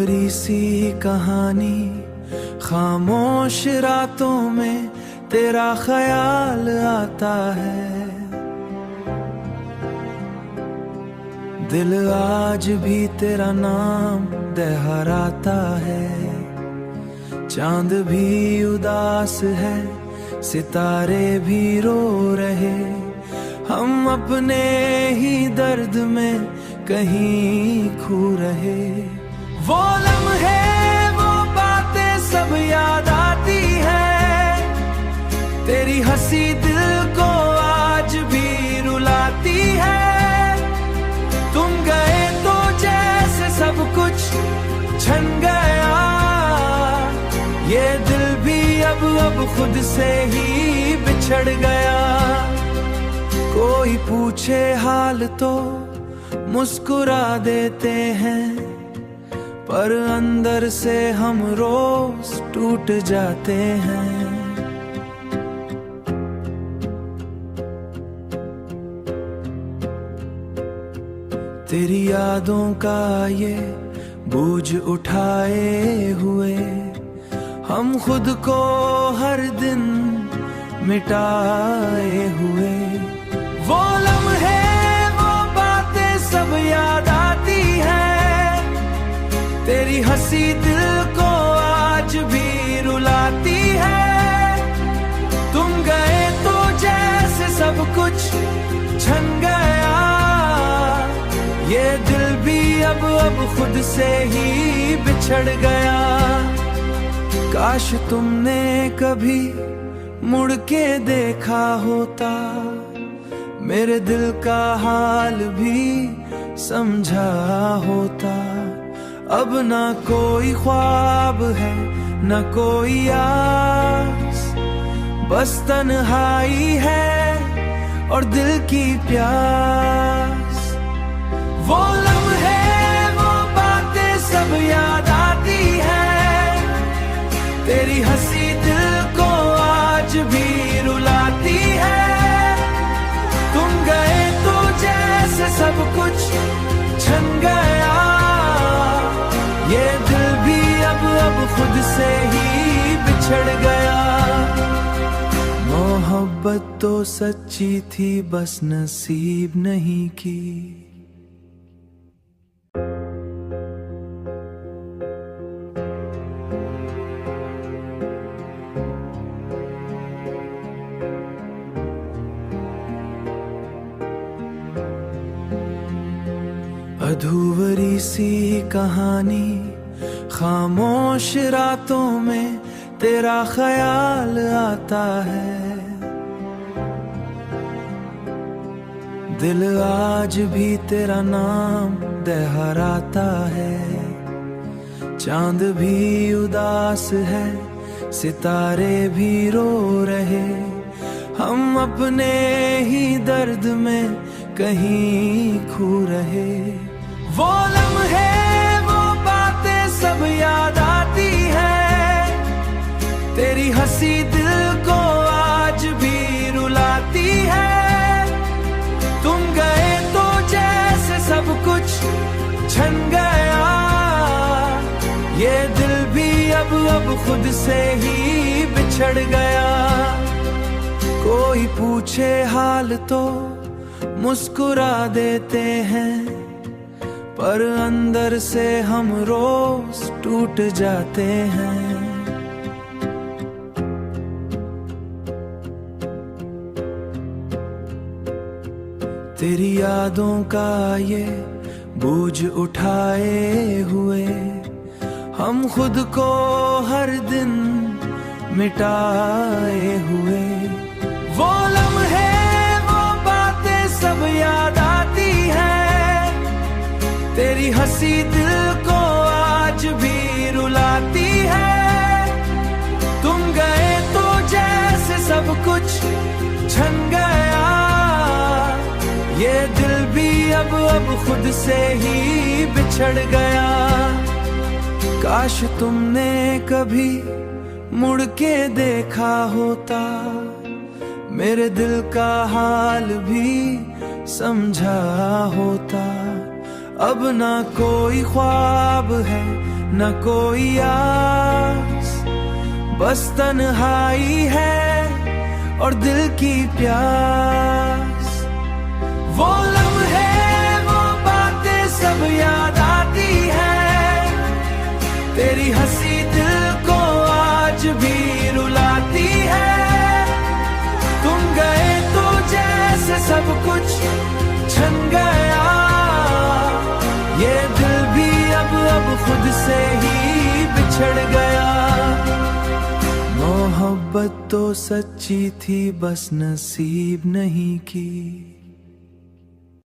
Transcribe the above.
अधूरी सी कहानी, खामोश रातों में तेरा ख्याल आता है। दिल आज भी तेरा नाम दोहराता है। चांद भी उदास है, सितारे भी रो रहे, हम अपने ही दर्द में कहीं खो रहे। वो लम्हे वो बातें सब याद आती है, तेरी हंसी दिल को आज भी रुलाती है। तुम गए तो जैसे सब कुछ छन गया, ये दिल भी अब खुद से ही बिछड़ गया। कोई पूछे हाल तो मुस्कुरा देते हैं, पर अंदर से हम रोज टूट जाते हैं। तेरी यादों का ये बोझ उठाए हुए, हम खुद को हर दिन मिटाए हुए। वो लम्हे वो बातें सब याद आती है, तेरी हंसी दिल को आज भी रुलाती है। तुम गए तो जैसे सब कुछ छन गया, ये दिल भी अब खुद से ही बिछड़ गया। काश तुमने कभी मुड़ के देखा होता, मेरे दिल का हाल भी समझा होता। अब ना कोई ख्वाब है न कोई आस, बस तन्हाई है और दिल की प्यास। वो लम्हे वो बातें सब याद आती है, तेरी हंसी दिल को आज भी रुलाती है। तुम गए तो जैसे सब कुछ छन गया, ये दिल भी अब खुद से ही बिछड़ गया। मोहब्बत तो सच्ची थी, बस नसीब नहीं की। अधूरी सी कहानी, खामोश रातों में तेरा ख्याल आता है। दिल आज भी तेरा नाम दोहराता है। चांद भी उदास है, सितारे भी रो रहे, हम अपने ही दर्द में कहीं खो रहे। वो लम्हे वो बातें सब याद आती है, तेरी हंसी दिल को आज भी रुलाती है। तुम गए तो जैसे सब कुछ छन गया, ये दिल भी अब खुद से ही बिछड़ गया। कोई पूछे हाल तो मुस्कुरा देते हैं, पर अंदर से हम रोज टूट जाते हैं। तेरी यादों का ये बोझ उठाए हुए, हम खुद को हर दिन मिटाए हुए। वो लम्हे वो बातें सब याद आती है, तेरी हंसी दिल को आज भी रुलाती है। तुम गए तो जैसे सब कुछ छन गया, ये दिल भी अब खुद से ही बिछड़ गया। काश तुमने कभी मुड़ के देखा होता, मेरे दिल का हाल भी समझा होता। अब ना कोई ख्वाब है न कोई आस, बस तन्हाई है और दिल की प्यास। वो लम्हे वो बातें सब याद आती है, तेरी हंसी दिल को आज भी रुलाती है। तुम गए तो जैसे सब कुछ छन गया, ये दिल भी अब खुद से ही बिछड़ गया। मोहब्बत तो सच्ची थी बस नसीब नहीं की।